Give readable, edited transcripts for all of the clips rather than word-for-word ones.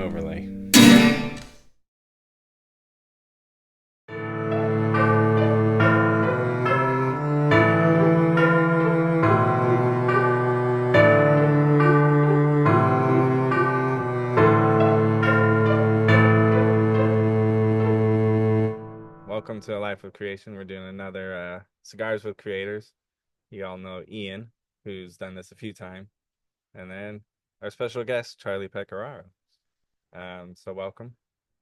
overlay. Welcome to A Life of Creation. We're doing another Cigars with Creators. You all know Ian, who's done this a few times, and then our special guest, Charlie Pecoraro. So welcome.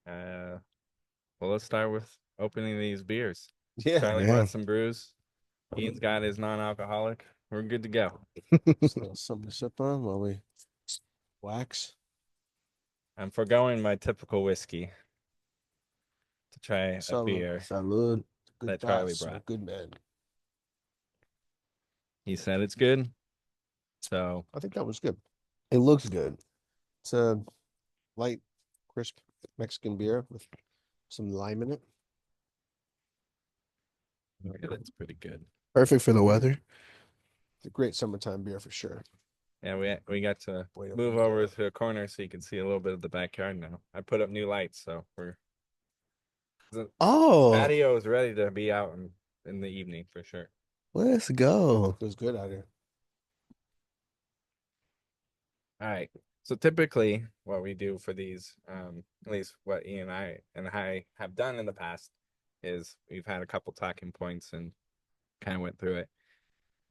Well, let's start with opening these beers. Yeah, Charlie brought some brews. Ian's got his non-alcoholic. We're good to go. just a little something to sip on while we wax. I'm foregoing my typical whiskey to try a Salud. beer Salud. Good that Charlie boss. brought. Good man. He said it's good. So, I think that was good. It looks good. It's a light, crisp Mexican beer with some lime in it. yeah, that's pretty good. Perfect for the weather. It's a great summertime beer for sure. Yeah, we got to Wait up move and over go. to a corner so you can see a little bit of the backyard now. I put up new lights, so the Oh, patio is ready to be out in the evening for sure. let's go. Feels good out here. All right. So typically, what we do for these, at least what Ian and I have done in the past, is we've had a couple talking points and kind of went through it.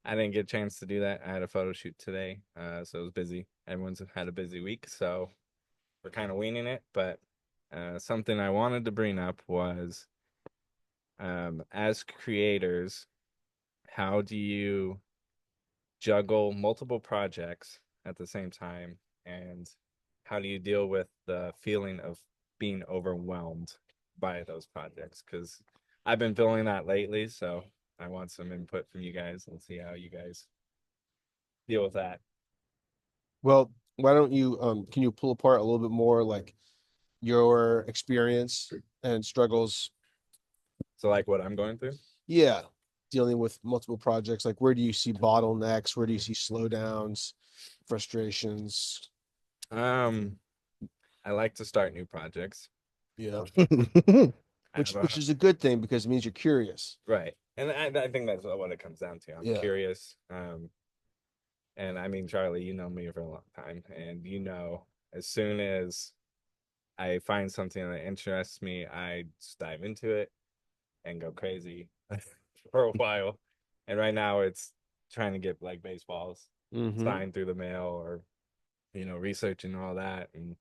I didn't get a chance to do that. I had a photo shoot today, so it was busy. Everyone's had a busy week, so we're kind of winging it. But something I wanted to bring up was, as creators, how do you juggle multiple projects at the same time, and how do you deal with the feeling of being overwhelmed by those projects? Because I've been feeling that lately, so I want some input from you guys. Let's see how you guys deal with that. Well, why don't you can you pull apart a little bit more like your experience and struggles? So, like what I'm going through. Yeah, dealing with multiple projects. Like where do you see bottlenecks? Where do you see slowdowns, frustrations? Um, I like to start new projects. Yeah. I have Which is a good thing because it means you're curious. right, and I think that's what it comes down to. I'm Yeah. curious. And I mean, Charlie, you know me for a long time, and as soon as I find something that interests me, I just dive into it and go crazy for a while. And right now, it's trying to get like baseballs Mm-hmm. signed through the mail, or researching all that, and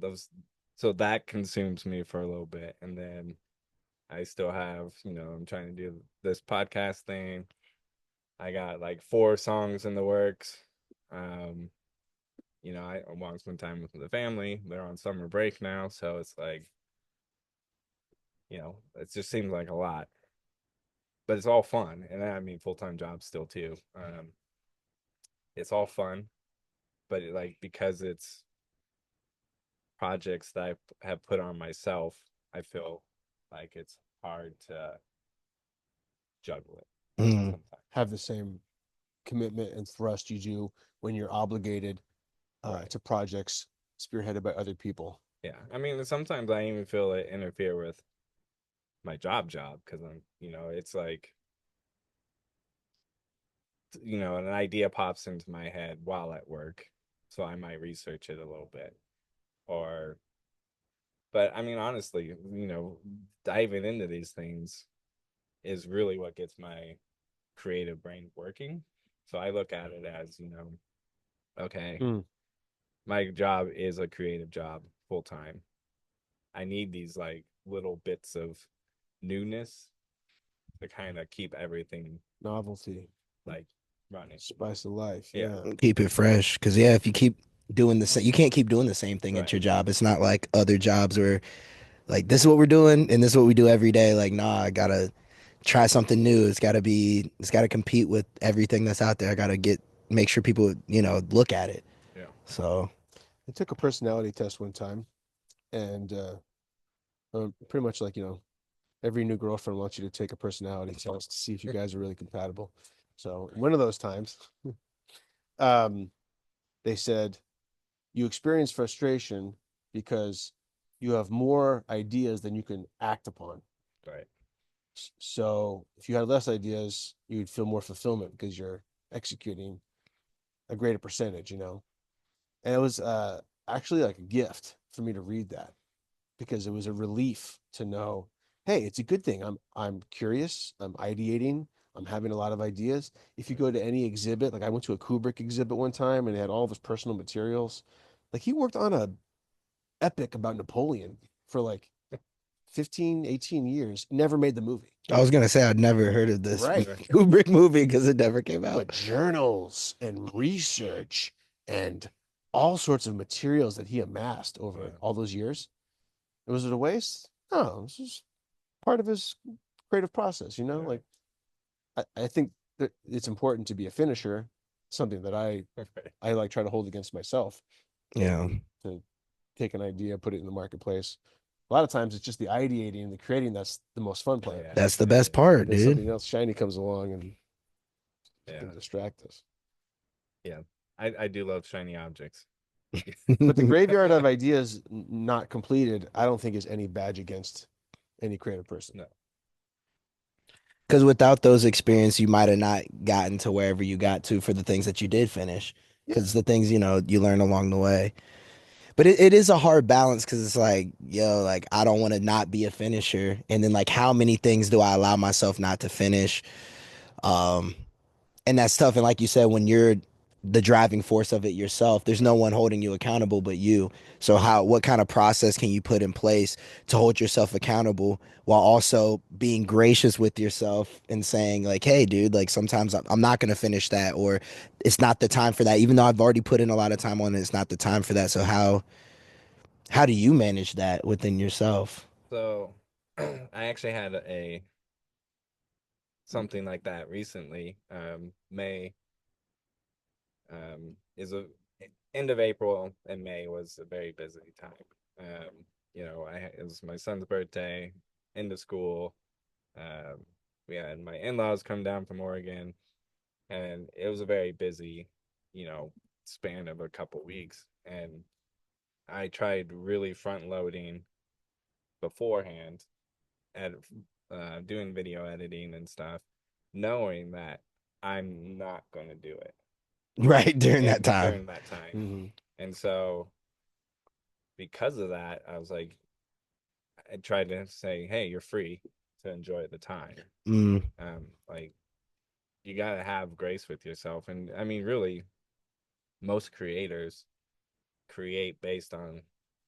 those. So that consumes me for a little bit, and then I still have, I'm trying to do this podcast thing. I got like 4 songs in the works. Um, I want to spend time with the family. They're on summer break now, so it's like, it just seems like a lot, but it's all fun. And I mean, full-time job still too. It's all fun, but because it's projects that I have put on myself, I feel like it's hard to juggle it Mm. sometimes. Have the same commitment and thrust you do when you're obligated Right. to projects spearheaded by other people. Yeah. I mean, sometimes I even feel it interfere with my job because it's like, an idea pops into my head while at work. So I might research it a little bit. Or, but I mean, honestly, diving into these things is really what gets my creative brain working. So I look at it as, okay, Mm. my job is a creative job full time. I need these like little bits of newness to kind of keep everything Novelty, like running. spice of life. Yeah. Yeah. Keep it fresh. Because, yeah, if you keep doing the same, you can't keep doing the same thing at Right. your job. It's not like other jobs where, like, this is what we're doing and this is what we do every day. Like, nah, I gotta try something new. It's gotta compete with everything that's out there. I gotta make sure people, look at it. Yeah. So, I took a personality test one time, and pretty much like every new girlfriend wants you to take a personality test to see if you guys are really compatible. So one of those times, um, they said you experience frustration because you have more ideas than you can act upon. Right. So if you had less ideas, you'd feel more fulfillment because you're executing a greater percentage, And it was actually like a gift for me to read that because it was a relief to know, hey, it's a good thing. I'm curious, I'm ideating, I'm having a lot of ideas. If you go to any exhibit, like I went to a Kubrick exhibit one time and they had all of his personal materials. Like he worked on a epic about Napoleon for like 15, 18 years, never made the movie. I was gonna say I'd never heard of this Right. Kubrick movie because it never came But out. journals and research and all sorts of materials that he amassed over Yeah. all those years. Was it a waste? No, this is part of his creative process, Yeah. Like I think that it's important to be a finisher, something that I like try to hold against myself. Yeah, To take an idea, put it in the marketplace. A lot of times it's just the ideating and the creating that's the most fun part. Yeah. that's the best part, Then dude. something else shiny comes along and Yeah. can distract us. Yeah. I do love shiny objects. But the graveyard of ideas not completed, I don't think is any badge against any creative person. No. Because without those experiences, you might have not gotten to wherever you got to for the things that you did finish. Because the things, you learn along the way. But it is a hard balance because it's like, yo, like I don't want to not be a finisher. And then like how many things do I allow myself not to finish? Um, and that's tough. And like you said, when you're the driving force of it yourself, there's no one holding you accountable but you. So what kind of process can you put in place to hold yourself accountable while also being gracious with yourself and saying like, hey, dude, like sometimes I'm not going to finish that, or it's not the time for that, even though I've already put in a lot of time on it, it's not the time for that. So how do you manage that within yourself? So I actually had a something like that recently. May is a end of April and May was a very busy time. It was my son's birthday, end of school. Um, we had my in-laws come down from Oregon, and it was a very busy, span of a couple weeks. And I tried really front loading beforehand at doing video editing and stuff, knowing that I'm not going to do it Right during that time. during that time. Mm-hmm. And so because of that, I was like, I tried to say, hey, you're free to enjoy the time. Mm, Like you got to have grace with yourself. And I mean, really, most creators create based on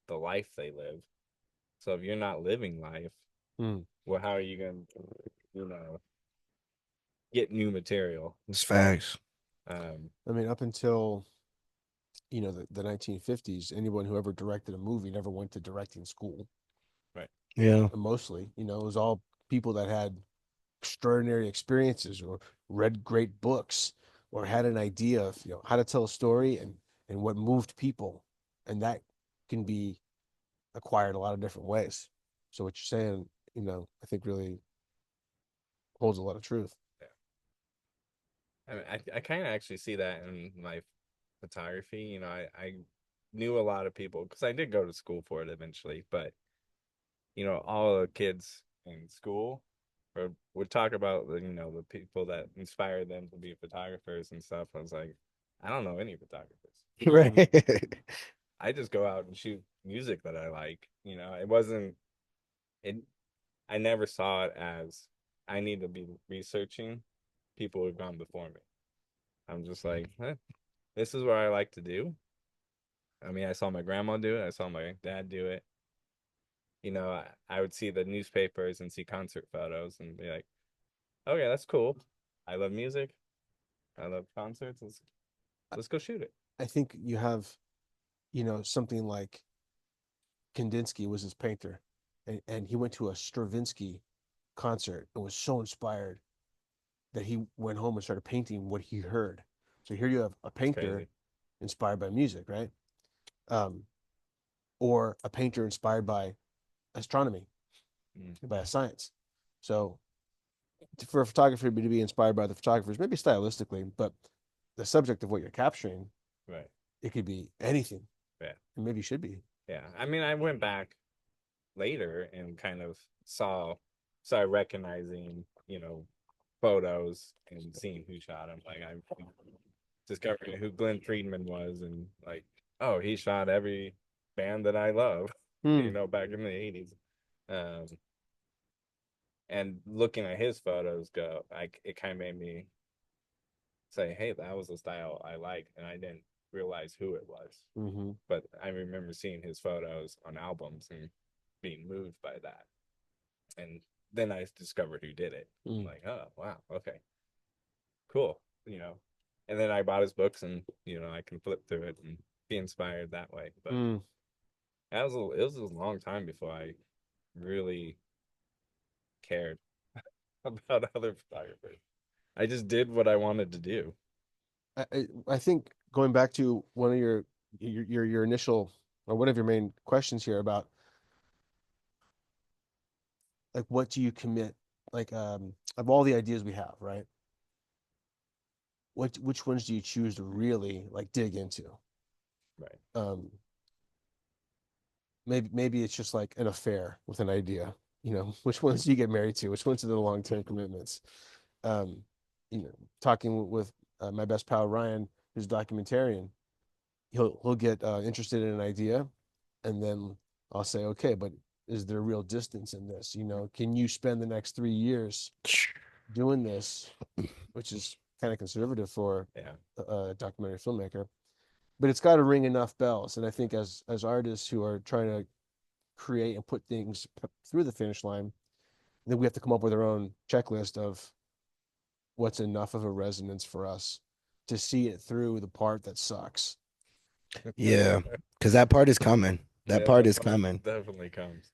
the life they live. So if you're not living life, Mm. well, how are you going to, get new material? it's facts. I mean, up until the 1950s, anyone who ever directed a movie never went to directing school. Right. Yeah. Mostly, it was all people that had extraordinary experiences or read great books or had an idea of how to tell a story and what moved people, and that can be acquired a lot of different ways. So what you're saying, I think really holds a lot of truth. I mean, I kind of actually see that in my photography. I knew a lot of people because I did go to school for it eventually, but all the kids in school would talk about the people that inspired them to be photographers and stuff. I was like, I don't know any photographers. Right. I just go out and shoot music that I like. It wasn't it. I never saw it as I need to be researching people who've gone before me. I'm just like, this is what I like to do. I mean, I saw my grandma do it. I saw my dad do it. I would see the newspapers and see concert photos and be like, okay, that's cool. I love music. I love concerts. Let's go shoot it. I think you have, something like Kandinsky was his painter, and he went to a Stravinsky concert and was so inspired that he went home and started painting what he heard. So here you have a painter inspired by music, right? Or a painter inspired by astronomy, by a science. So for a photographer to be inspired by the photographers, maybe stylistically, but the subject of what you're capturing, Right. it could be anything. Yeah. And maybe you should be. Yeah. I mean, I went back later and kind of started recognizing, photos and seeing who shot him. Like I discovered who Glenn Friedman was, and like, oh, he shot every band that I love, Hmm. back in the 80s. Um, and looking at his photos go, like it kind of made me say, hey, that was a style I liked, and I didn't realize who it was. Mm-hmm. But I remember seeing his photos on albums and being moved by that. And then I discovered who did it. Mm. Like, oh wow, okay, cool. And then I bought his books, and I can flip through it and be inspired that way. But Mm. it was a long time before I really cared about other photographers. I just did what I wanted to do. I think going back to one of your initial or one of your main questions here about like what do you commit like of all the ideas we have, right? Which ones do you choose to really like dig into? Right. Um, maybe it's just like an affair with an idea. Which ones do you get married to? Which ones are the long-term commitments? Um, talking with my best pal Ryan, who's a documentarian, he'll get interested in an idea, and then I'll say, okay, but is there real distance in this? Can you spend the next 3 years doing this, which is kind of conservative for Yeah. a documentary filmmaker, but it's got to ring enough bells. And I think as artists who are trying to create and put things through the finish line, then we have to come up with our own checklist of what's enough of a resonance for us to see it through the part that sucks. Yeah, because that part is coming. That Yeah, part is coming. definitely comes.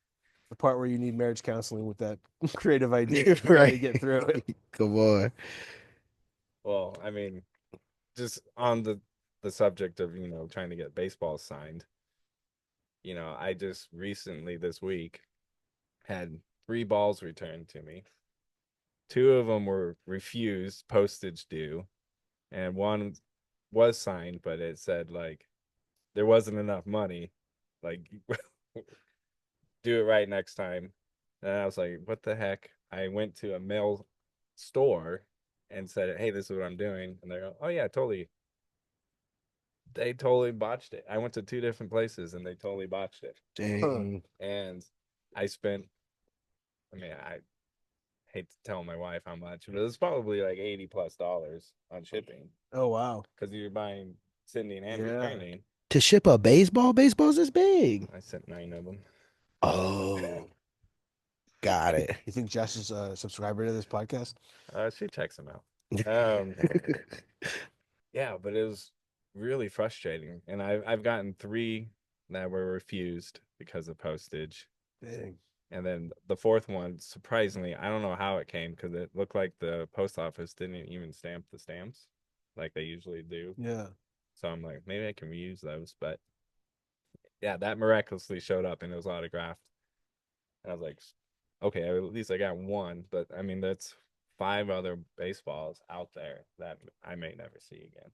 The part where you need marriage counseling with that creative idea to try to Right. get through it. Come on. Well, I mean, just on the subject of trying to get baseball signed. I just recently this week had 3 balls returned to me. 2 of them were refused, postage due, and one was signed, but it said like there wasn't enough money. Like do it right next time. And I was like, what the heck? I went to a mail store and said, hey, this is what I'm doing. And they go, oh yeah, totally. They totally botched it. I went to 2 different places and they totally botched it. Huh. Dang. And I spent, I hate to tell my wife how much, but it was probably like $80+ on shipping Oh wow. because you're buying sending and Yeah. returning. To ship a baseball? Baseball's this big. I sent 9 of them. Oh, got it. You think Jess is a subscriber to this podcast? She checks them out. Yeah, but it was really frustrating, and I've gotten 3 that were refused because of postage, Dang. and then the 4th one, surprisingly, I don't know how it came because it looked like the post office didn't even stamp the stamps like they usually do. Yeah. So I'm like, maybe I can reuse those, but yeah, that miraculously showed up and it was autographed. And I was like, okay, at least I got one. But I mean, that's 5 other baseballs out there that I may never see again.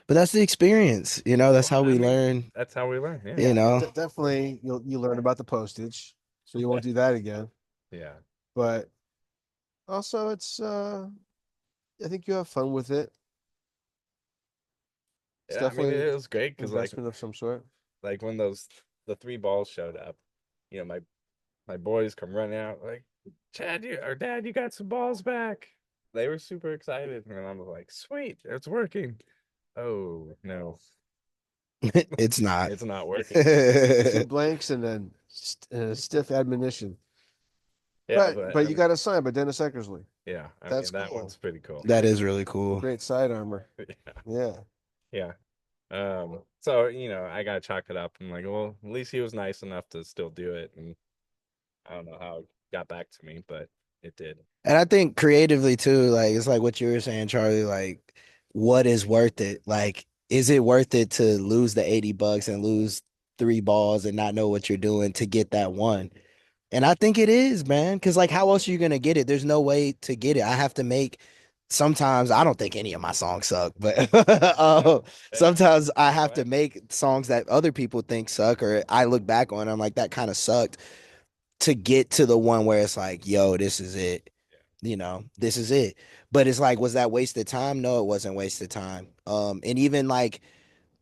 But that's the experience, that's how Well, I we mean, learn, that's how we learn. Yeah. you know. Definitely you learn about the postage, so you won't do that again. Yeah. But also it's I think you have fun with it. It's Yeah. I mean, definitely it was great because investment of some sort. like when the 3 balls showed up, my boys come running out like, Chad, or Dad, you got some balls back. They were super excited, and I was like, sweet, it's working. Oh no, It's not. it's not working. 2 blanks and then stiff admonition. Yeah, but But you got a sign by Dennis Eckersley. yeah, I That's mean that cool. one's pretty cool. That is really cool. Great side armor. Yeah, Yeah. yeah. So I gotta chalk it up. I'm like, well, at least he was nice enough to still do it, and I don't know how it got back to me, but it did. And I think creatively too, like it's like what you were saying, Charlie, like what is worth it? Like, is it worth it to lose the $80 and lose 3 balls and not know what you're doing to get that one? And I think it is, man. Cause like how else are you gonna get it? There's no way to get it. I have to make sometimes I don't think any of my songs suck, but Yeah, sometimes I same have to way. make songs that other people think suck, or I look back on, I'm like, that kind of sucked to get to the one where it's like, yo, this is it. Yeah. This is it. But it's like, was that wasted time? No, it wasn't wasted time. And even like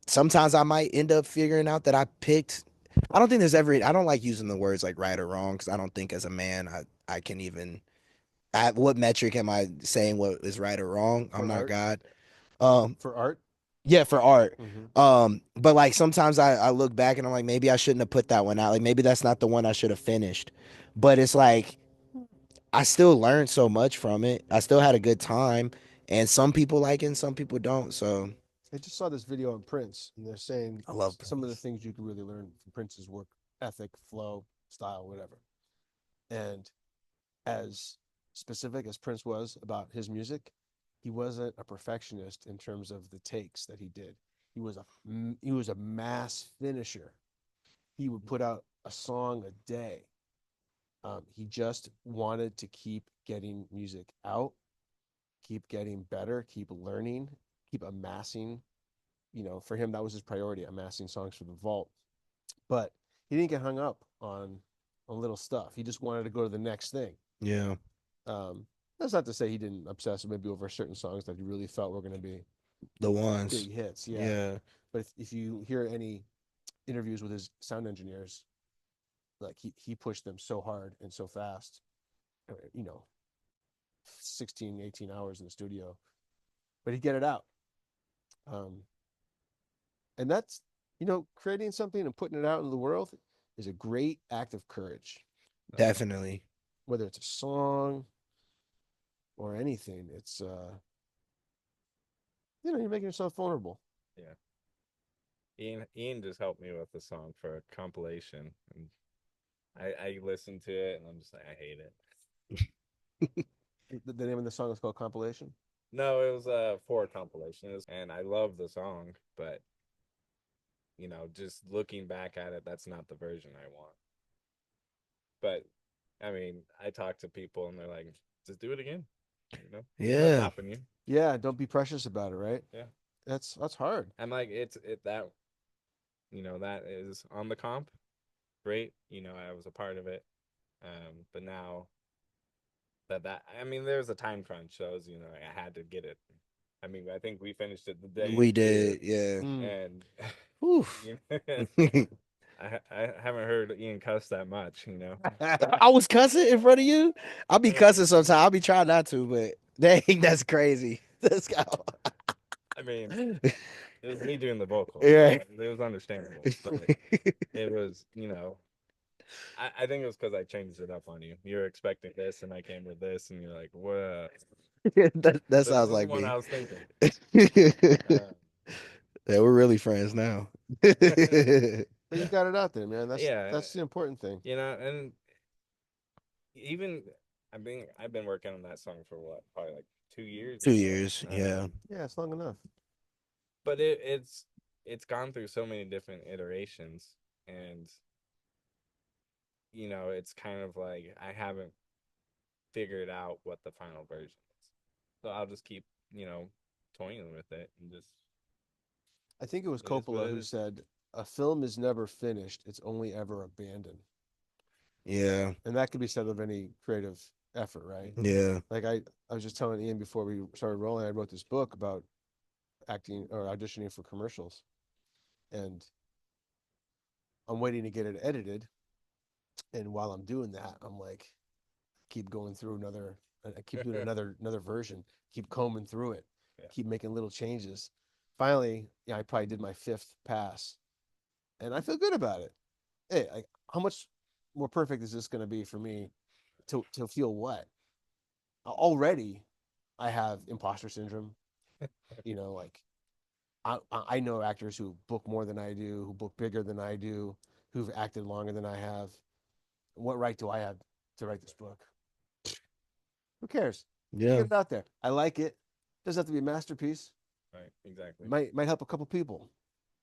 sometimes I might end up figuring out that I picked. I don't think there's ever. I don't like using the words like right or wrong because I don't think as a man I can even. At what metric am I saying what is right or wrong? I'm For not art, God. for, Um, for art. yeah, for art. Hmm. But like sometimes I look back and I'm like, maybe I shouldn't have put that one out. Like maybe that's not the one I should have finished. But it's like I still learned so much from it. I still had a good time, and some people like it and some people don't. So I just saw this video on Prince, and they're saying I love some of the Prince. things you can really learn from Prince's work ethic, flow, style, whatever. And as specific as Prince was about his music, he wasn't a perfectionist in terms of the takes that he did. He was a mass finisher. He would put out a song a day. He just wanted to keep getting music out, keep getting better, keep learning, keep amassing. For him, that was his priority, amassing songs for the vault. But he didn't get hung up on little stuff. He just wanted to go to the next thing. Yeah, Um, that's not to say he didn't obsess maybe over certain songs that he really felt were going to be the ones. big hits. Yeah. Yeah, But if you hear any interviews with his sound engineers, like he pushed them so hard and so fast, you know, 16, 18 hours in the studio, but he'd get it out. Um, and that's, creating something and putting it out in the world is a great act of courage. definitely. Whether it's a song or anything, it's, you're making yourself vulnerable. Yeah. Ian just helped me with the song for a compilation, and I listened to it, and I'm just like, I hate it. The name of the song is called Compilation. No, it was for a compilation, and I love the song, but just looking back at it, that's not the version I want. But I mean, I talk to people, and they're like, just do it again. There's no Yeah, stopping you. Yeah, don't be precious about it, right? Yeah, That's hard. and like that is on the comp. Great, I was a part of it. But now that I mean, there's a time crunch, so I had to get it. I mean, I think we finished it the day you we threw did. Yeah. Mm. it, and Oof. you know, I haven't heard Ian cuss that much. I was cussing in front of you. I'll be cussing sometimes. I'll be trying not to, but dang, that's crazy. Let's go. I mean, it was me doing the vocals, so Yeah. it was understandable. But it was, I think it was because I changed it up on you. You were expecting this, and I came with this, and you're like, "What? That This sounds isn't like what me. I was thinking." Yeah, Uh, we're really friends now. But you got it out there, man. That's yeah, that's the important thing. and even I've been working on that song for what, probably like 2 years or 2 years. so. Yeah. Yeah, it's long enough. But it's gone through so many different iterations, and it's kind of like I haven't figured out what the final version is. So I'll just keep, toying with it and just I think it was it is what Coppola it who is. said, "A film is never finished; it's only ever abandoned." Yeah. And that could be said of any creative effort, right? Yeah. Like I was just telling Ian before we started rolling, I wrote this book about acting or auditioning for commercials, and I'm waiting to get it edited. And while I'm doing that, I'm like, keep going through I keep doing another version, keep combing through it, Yeah. keep making little changes. Finally, yeah, I probably did my fifth pass, and I feel good about it. Hey, how much more perfect is this going to be for me to feel what? Already, I have imposter syndrome. Like I know actors who book more than I do, who book bigger than I do, who've acted longer than I have. What right do I have to write this book? Who cares? Yeah. Get it out there. I like it. Doesn't have to be a masterpiece. Right, exactly. Might help a couple people.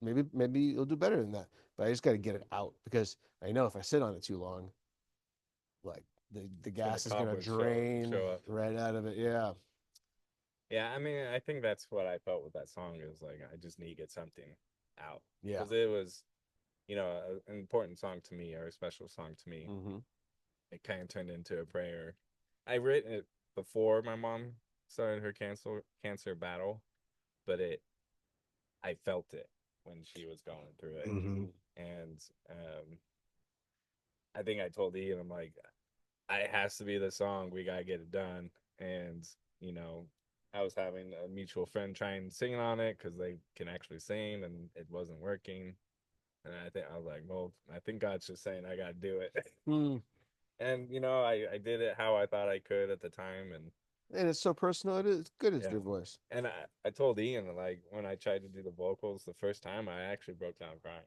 Maybe it'll do better than that. But I just got to get it out because I know if I sit on it too long, like the Gonna gas is gonna cobwebs show drain show up. right out of it. Yeah. Yeah, I mean, I think that's what I felt with that song. Is like I just need to get something out Yeah. because it was, an important song to me or a special song to me. Mm-hmm. It kind of turned into a prayer. I written it before my mom started her cancer battle, but I felt it when she was going through it, Hmm. and I think I told Ian, I'm like, it has to be the song. We gotta get it done. And you know, I was having a mutual friend try and sing on it because they can actually sing, and it wasn't working. And I think I was like, well, I think God's just saying I gotta do it. Mm. And I did it how I thought I could at the time, and And it's so personal. It is good as yeah. your voice. And I told Ian like when I tried to do the vocals the first time, I actually broke down crying.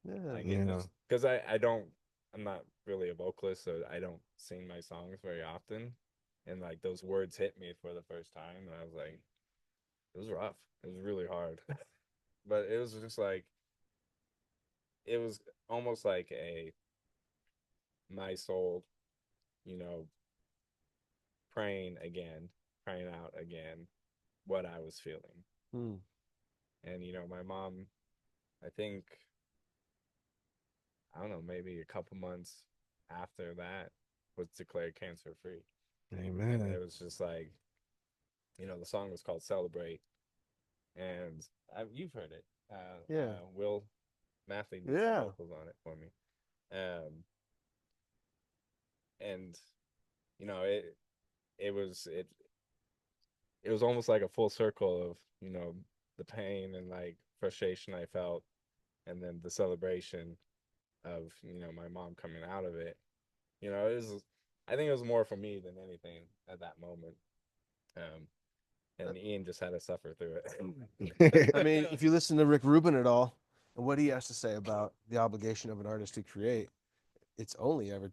Yeah. Like it Yeah. just because I'm not really a vocalist, so I don't sing my songs very often. And like those words hit me for the first time, and I was like, it was rough. It was really hard, but it was just like it was almost like a my soul, you know, praying again, crying out again what I was feeling. Mm. And my mom, I think I don't know, maybe a couple months after that was declared cancer free. And Amen. it was just like, the song was called Celebrate. And you've heard it. Yeah. Will Mathley did some Yeah. vocals on it for me. Um, and, it was, it was almost like a full circle of, the pain and like frustration I felt. And then the celebration of, my mom coming out of it. It was, I think it was more for me than anything at that moment. Um, and Ian just had to suffer through I it. mean, if you listen to Rick Rubin at all and what he has to say about the obligation of an artist to create, it's only ever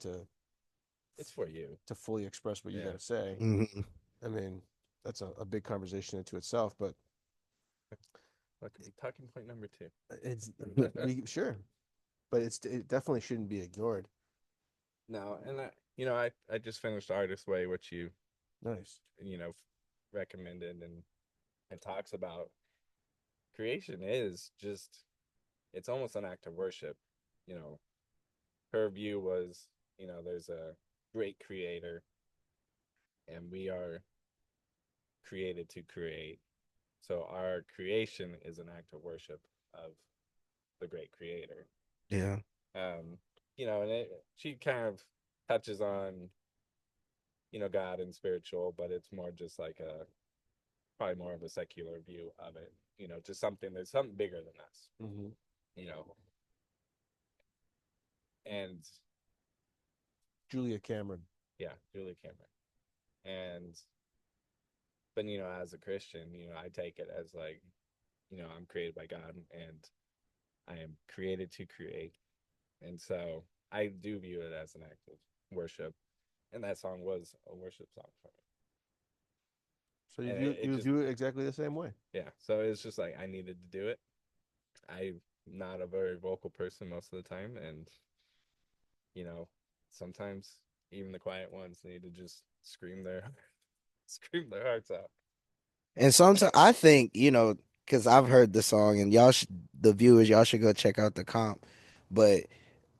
It's for you. to fully express what you got Yeah. to say. Hmm. I mean, that's a big conversation into itself, but That could be talking point number two. it's sure, but it definitely shouldn't be ignored. No, and I just finished Artist Way, which Nice. you know recommended, and it talks about creation is just it's almost an act of worship. You know, her view was there's a great creator, and we are created to create. So our creation is an act of worship of the great creator. Yeah. And she kind of touches on, God and spiritual, but it's more just like probably more of a secular view of it, just there's something bigger than us, Mm-hmm. you know, and Julia Cameron. yeah, Julie Cameron. And, but, as a Christian, I take it as like, I'm created by God and I am created to create. And so I do view it as an act of worship. And that song was a worship song for So me. you And view it you just, view it exactly the same way. yeah. So it's just like I needed to do it. I'm not a very vocal person most of the time. And, you know, sometimes even the quiet ones need to just scream their hearts out. And sometimes I think, because I've heard the song and the viewers, y'all should go check out the comp. But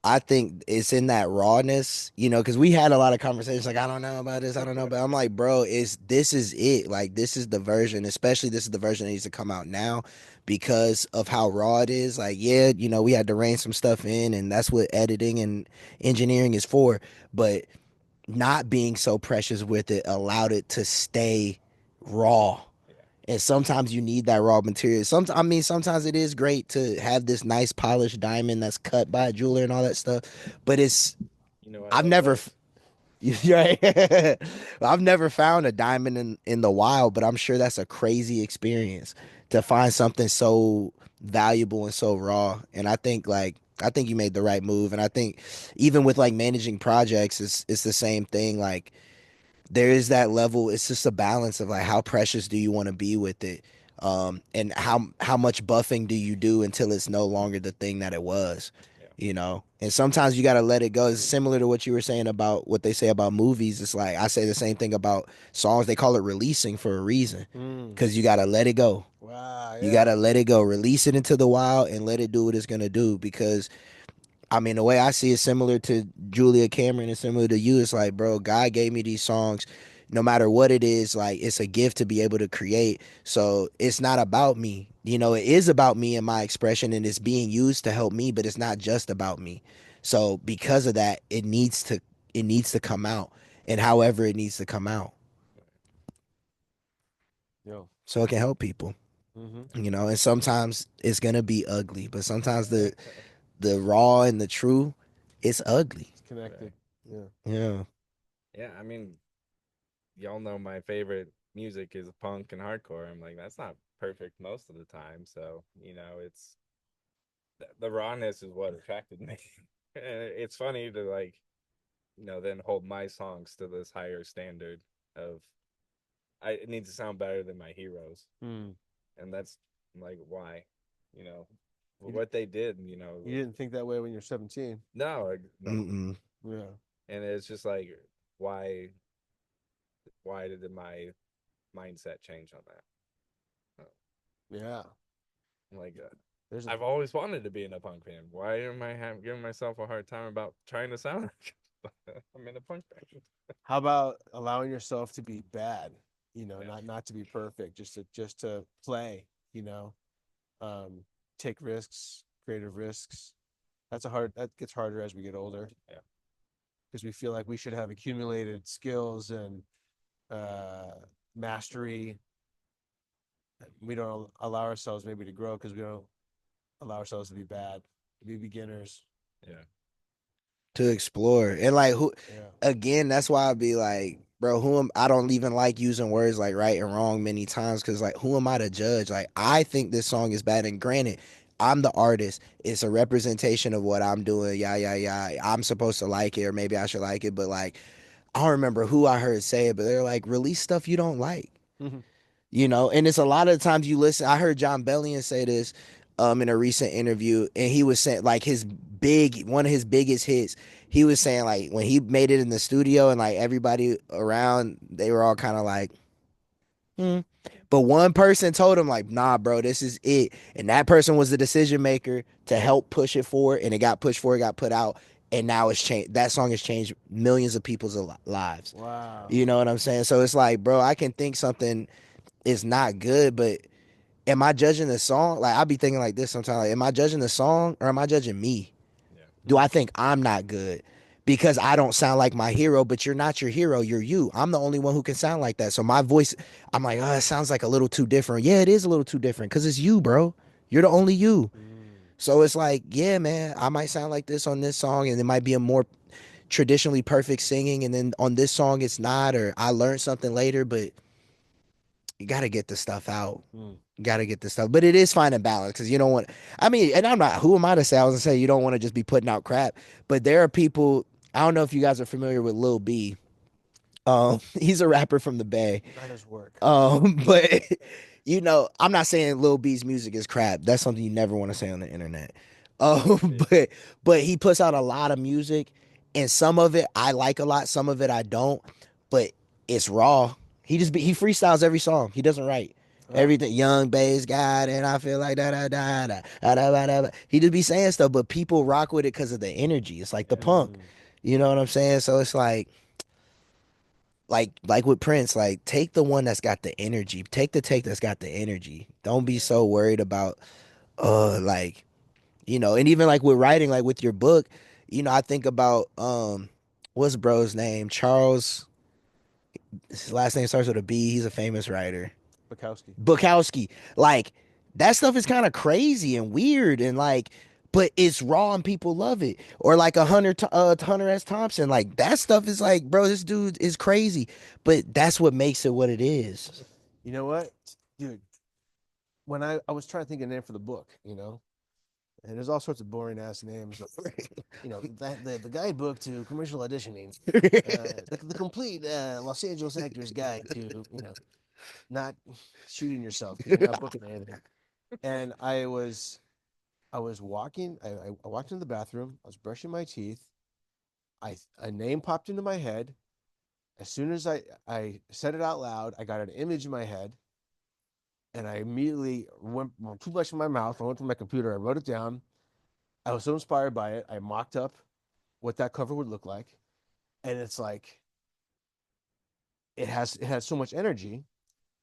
I think it's in that rawness, because we had a lot of conversations like, I don't know about this, I don't know, but I'm like, bro, this is it. Like, this is the version, especially this is the version that needs to come out now because of how raw it is. Like, yeah, we had to rein some stuff in, and that's what editing and engineering is for. But not being so precious with it allowed it to stay raw. Yeah. And sometimes you need that raw material. Sometimes it is great to have this nice polished diamond that's cut by a jeweler and all that stuff. But You know, I I've love never, both. right? I've never found a diamond in the wild, but I'm sure that's a crazy experience to find something so valuable and so raw. And I think you made the right move. And I think even with like managing projects, it's the same thing. Like there is that level. It's just a balance of like how precious do you want to be with it, and how much buffing do you do until it's no longer the thing that it was. Yeah. you know. And sometimes you got to let it go. It's similar to what you were saying about what they say about movies. It's like I say the same thing about songs. They call it releasing for a reason, because you got to let it go. Wow. You Yeah. got to let it go, release it into the wild, and let it do what it's gonna do. Because I mean, the way I see it, similar to Julia Cameron and similar to you, it's like, bro, God gave me these songs. No matter what it is, like it's a gift to be able to create. So it's not about me. You know, it is about me and my expression, and it's being used to help me, but it's not just about me. So because of that, it needs to come out, and however it needs to come out, Yo. so it can help people. Mm-hmm. You know, and sometimes it's gonna be ugly, but sometimes the raw and the true, it's ugly. It's connected. Yeah. Yeah. Yeah, I mean, y'all know my favorite music is punk and hardcore. I'm like, that's not perfect most of the time. So, it's the rawness is what attracted me. And it's funny to like, then hold my songs to this higher standard of it needs to sound better than my heroes. Mm. And that's like why, you know, You, what they did, you didn't think that way when you're 17. no, no. Mm-mm. Yeah. And it's just like why did my mindset change on that? Yeah. Like There's a I've always wanted to be in a punk band. Why am I giving myself a hard time about trying to sound like I'm in a punk band? How about allowing yourself to be bad? Yeah. Not to be perfect, just to play. You know, um, take risks, creative risks. That gets harder as we get older. Yeah. Because we feel like we should have accumulated skills and uh, mastery. We don't allow ourselves maybe to grow because we don't allow ourselves to be bad, to be beginners. Yeah. To explore. And like who Yeah. again, that's why I'd be like, bro, I don't even like using words like right and wrong many times, because like who am I to judge? Like I think this song is bad, and granted, I'm the artist. It's a representation of what I'm doing. Yeah, yeah, yeah. I'm supposed to like it, or maybe I should like it, but like I don't remember who I heard say it, but they're like, release stuff you don't like. You know, and it's a lot of times you listen. I heard John Bellion say this in a recent interview, and he was saying like one of his biggest hits, he was saying like when he made it in the studio and like everybody around, they were all kind of like, hmm. But one person told him like, nah, bro, this is it. And that person was the decision maker to help push it forward, and it got pushed forward, got put out, and now it's changed. That song has changed millions of people's lives. Wow. You know what I'm saying? So it's like, bro, I can think something is not good, but am I judging the song? Like I be thinking like this sometimes. Like, am I judging the song, or am I judging me? Yeah. Do I think I'm not good because I don't sound like my hero? But you're not your hero. You're you. I'm the only one who can sound like that. So my voice, I'm like, oh, it sounds like a little too different. Yeah, it is a little too different because it's you, bro. You're the only you. So it's like, yeah, man, I might sound like this on this song, and it might be a more traditionally perfect singing, and then on this song it's not, or I learned something later, but you got to get the stuff out. Mm. You got to get the stuff. But it is finding balance, because you don't want, I mean, and I'm not, who am I to say? I was going to say you don't want to just be putting out crap. But there are people, I don't know if you guys are familiar with Lil B. He's a rapper from the Bay. That does work. But I'm not saying Lil B's music is crap. That's something you never want to say on the internet. But he puts out a lot of music, and some of it I like a lot, some of it I don't. But it's raw. He freestyles every song. He doesn't write. Everything young bass guy, and I feel like da da da da da da da da. He just be saying stuff, but people rock with it because of the energy. It's like the punk. You know what I'm saying? So it's like with Prince, like take the one that's got the energy. Take the take that's got the energy. Don't be so worried about like, and even like with writing, like with your book, I think about what's bro's name? Charles, his last name starts with a B. He's a famous writer. Bukowski. Bukowski. Like that stuff is kind of crazy and weird, and like, but it's raw and people love it. Or like Hunter S. Thompson. Like that stuff is like, bro, this dude is crazy, but that's what makes it what it is. You know what, dude? When I was trying to think of a name for the book, and there's all sorts of boring ass names. The guidebook to commercial auditioning, the complete Los Angeles actor's guide to not shooting yourself because you're not booking anything. And I was I was walking. I walked into the bathroom. I was brushing my teeth. A name popped into my head. As soon as I said it out loud, I got an image in my head, and I immediately went too much in my mouth. I went to my computer. I wrote it down. I was so inspired by it. I mocked up what that cover would look like, and it's like it has so much energy.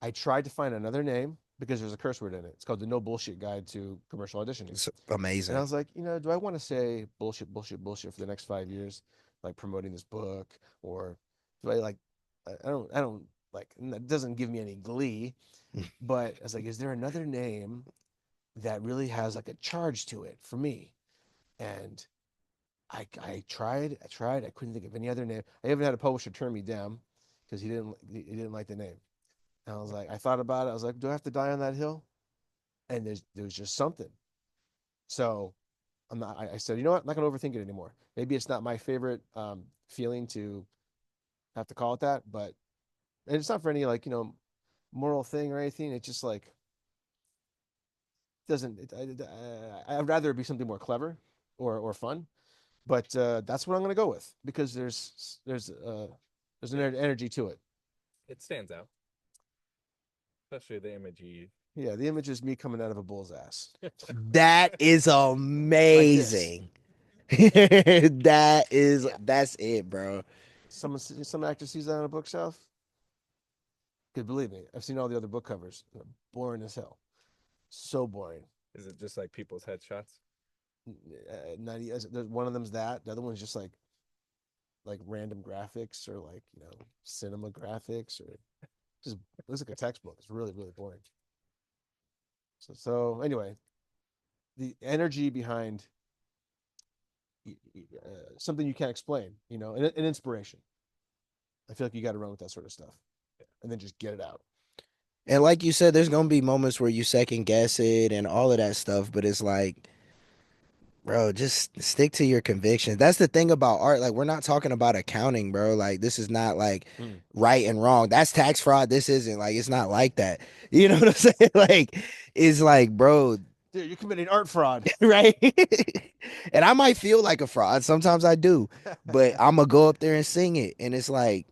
I tried to find another name because there's a curse word in it. It's called the No Bullshit Guide to Commercial Auditioning. It's And I amazing. was like, do I want to say bullshit, bullshit, bullshit for the next 5 years, like promoting this book, or do I like, I don't like, it doesn't give me any glee, but I was like, is there another name that really has like a charge to it for me? And I tried, I couldn't think of any other name. I even had a publisher turn me down because he didn't like the name. And I was like, I thought about it. I was like, do I have to die on that hill? And there was just something. So I said, you know what? I'm not going to overthink it anymore. Maybe it's not my favorite feeling to have to call it that, but and it's not for any like, moral thing or anything. It's just like, doesn't, I'd rather it be something more clever or fun, but that's what I'm going to go with because there's an energy to it. It stands out, especially the image you use. Yeah. The image is me coming out of a bull's ass That is like this. amazing. Yeah. That's it, bro. Some actor sees that on a bookshelf. Because believe me, I've seen all the other book covers. They're boring as hell. So boring. Is it just like people's headshots? Not one of them's that. The other one's just like random graphics or like cinema graphics or just looks like a textbook. It's really really boring. So anyway, the energy behind something you can't explain, an inspiration. I feel like you got to run with that sort of stuff, and then just get it out. And like you said, there's gonna be moments where you second guess it and all of that stuff, but it's like, bro, just stick to your convictions. That's the thing about art. Like, we're not talking about accounting, bro. Like, this is not like Mm. right and wrong. That's tax fraud. This isn't like, it's not like that. You know what I'm saying? Like, it's like, bro, Dude, you're committing art fraud. right? And I might feel like a fraud. Sometimes I do, but I'm gonna go up there and sing it. And it's like,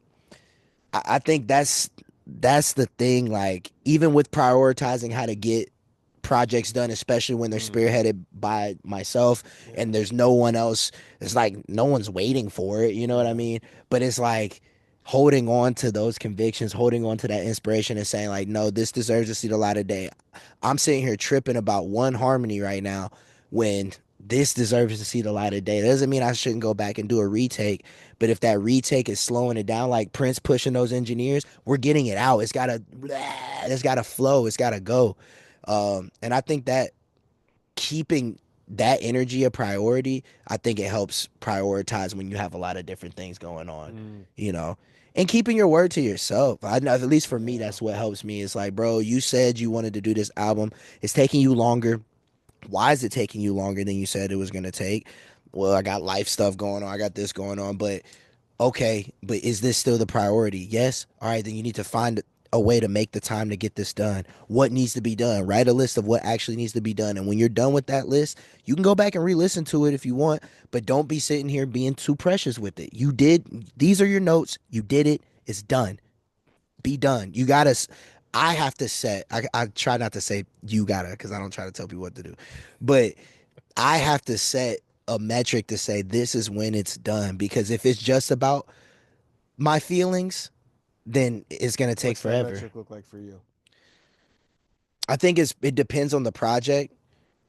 I think that's the thing. Like, even with prioritizing how to get projects done, especially when they're Mm. spearheaded by myself Yeah. and there's no one else. It's like no one's waiting for it. You know what I Yeah. mean? But it's like holding on to those convictions, holding on to that inspiration and saying like, no, this deserves to see the light of day. I'm sitting here tripping about one harmony right now when this deserves to see the light of day. That doesn't mean I shouldn't go back and do a retake, but if that retake is slowing it down, like Prince pushing those engineers, we're getting it out. It's gotta flow. It's gotta go. And I think that keeping that energy a priority, I think it helps prioritize when you have a lot of different things going on, Mm. you know, and keeping your word to yourself. I know, at least for me, Yeah. that's what helps me. It's like, bro, you said you wanted to do this album. It's taking you longer. Why is it taking you longer than you said it was going to take? Well, I got life stuff going on. I got this going on, but okay, but is this still the priority? Yes. All right, then you need to find a way to make the time to get this done. What needs to be done? Write a list of what actually needs to be done. And when you're done with that list, you can go back and re-listen to it if you want, but don't be sitting here being too precious with it. You did, these are your notes. You did it. It's done. Be done. You gotta, I have to set, I try not to say you gotta, because I don't try to tell people what to do, but I have to set a metric to say this is when it's done. Because if it's just about my feelings, then it's gonna take What's that forever. metric look like for you? I think it depends on the project.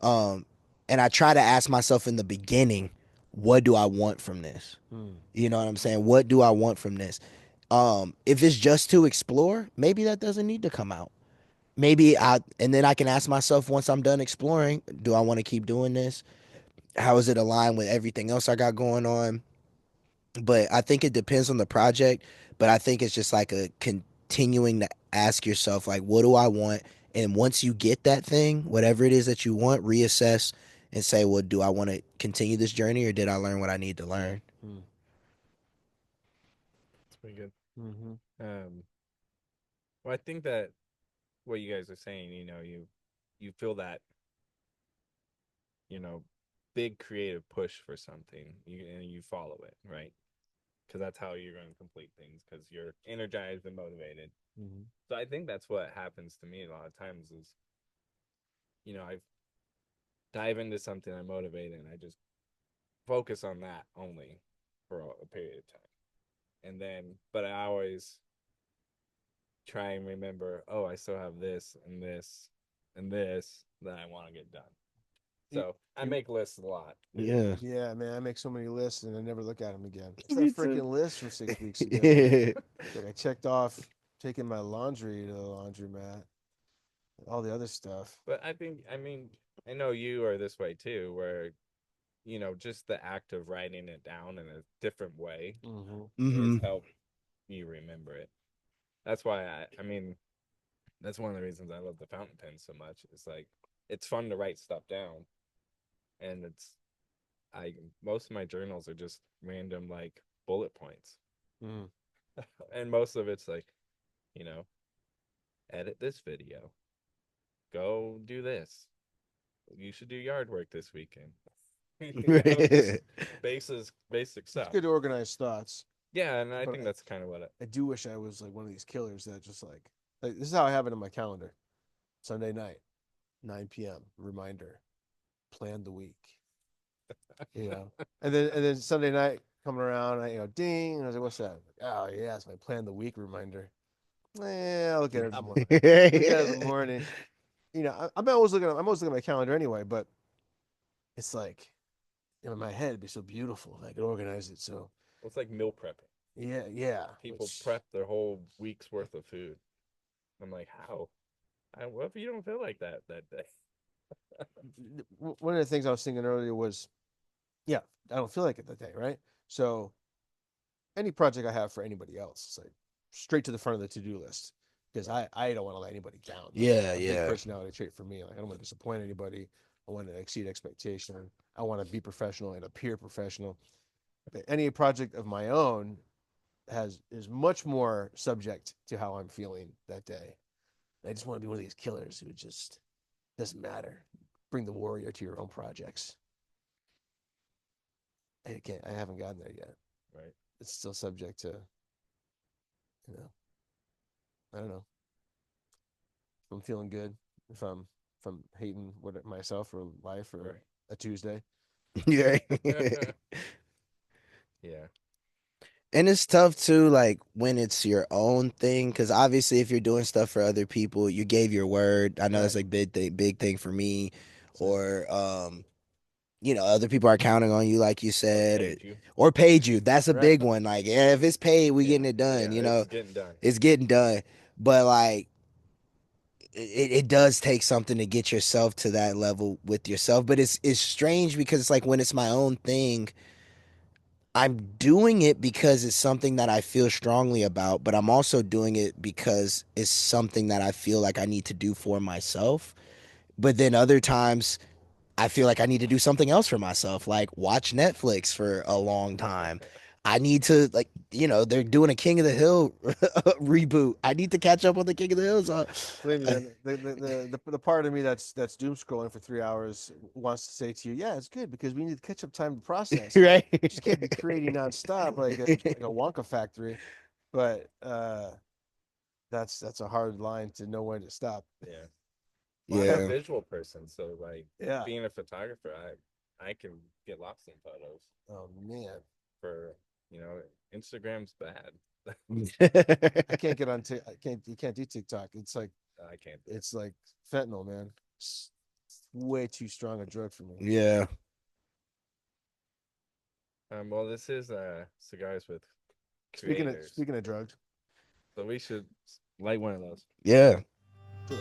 Um, and I try to ask myself in the beginning, what do I want from this? Mm. You know what I'm saying? What do I want from this? If it's just to explore, maybe that doesn't need to come out. And then I can ask myself once I'm done exploring, do I want to keep doing this? How is it aligned with everything else I got going on? But I think it depends on the project. But I think it's just like a continuing to ask yourself, like, what do I want? And once you get that thing, whatever it is that you want, reassess and say, well, do I want to continue this journey or did I learn what I need to learn? Mm. It's pretty good. Mm-hmm. Um, well, I think that what you guys are saying, you feel that big creative push for something, and you follow it, right? Because that's how you're going to complete things, because you're energized and motivated. Mm-hmm. So I think that's what happens to me a lot of times is, I dive into something, I'm motivated, and I just focus on that only for a period of time. And then, but I always try and remember, oh, I still have this and this and this that I want to get done. So I make lists a lot. Yeah. Yeah, man, I make so many lists and I never look at them again. It's Me that too. freaking list from 6 weeks ago. Yeah. Like I checked off taking my laundry to the laundromat, all the other stuff. But I know you are this way too, where, just the act of writing it down in a different way Mm-hmm. is Hmm. help you remember it. That's why that's one of the reasons I love the fountain pen so much. It's like, it's fun to write stuff down, and I most of my journals are just random like bullet points, Mm-hmm. and most of it's like, you know, edit this video, go do this, you should do yard work this weekend. Just basic It's stuff. good to organize thoughts, Yeah, and I but think that's kind of what I do wish I was like one of these killers that just like this is how I have it in my calendar. Sunday night, 9 p.m. Reminder, plan the week. And then Sunday night coming around, ding. And I was like, what's that? Oh yeah, it's my plan the week reminder. I'll look at it in the morning. Look at it in the morning. I'm always looking at my calendar anyway, but it's like in my head it'd be so beautiful if I could organize it. So it's like meal prepping. yeah. People prep their whole week's worth of food. I'm like, how? What if you don't feel like that day? One of the things I was thinking earlier was, yeah, I don't feel like it that day, right? So any project I have for anybody else, it's like straight to the front of the to-do list because I don't want to let anybody down. Yeah, a big yeah. personality trait for me. Like I don't want to disappoint anybody. I want to exceed expectation. I want to be professional and appear professional. But any project of my own is much more subject to how I'm feeling that day. I just want to be one of these killers who just doesn't matter. Bring the warrior to your own projects. I haven't gotten there yet. Right. It's still subject to, I don't know. If I'm feeling good, if I'm hating myself or life or Right. a Tuesday. Yeah. Yeah. And it's tough too, like when it's your own thing, because obviously, if you're doing stuff for other people, you gave your word. I know that's Right. like big thing for me, Same. or other people are counting on you, like you said, Paid you. or paid you. That's a Right. big one. Like, yeah, if it's paid, we Yeah. getting it done. Yeah, it's getting done. It's getting done. But like, it does take something to get yourself to that level with yourself. But it's strange because it's like when it's my own thing. I'm doing it because it's something that I feel strongly about, but I'm also doing it because it's something that I feel like I need to do for myself. But then other times I feel like I need to do something else for myself, like watch Netflix for a long time. I need to they're doing a King of the Hill reboot. I need to catch up on the King of the Hills. Believe me, man, the part of me that's doom scrolling for 3 hours wants to say to you, yeah, it's good because we need catch up time to process. Right? You just can't be creating nonstop like a Wonka factory. But that's a hard line to know when to stop. Yeah. Well, I'm a Yeah. visual person, so like Yeah. being a photographer, I can get lost in photos. Oh man. For Instagram's bad. I can't get on. I can't. You can't do TikTok. It's like I can't. it's like fentanyl, man. It's way too strong a drug for me. Yeah. Well, this is cigars with Speaking creators, of drugs, so we should light one of those. Yeah. do it.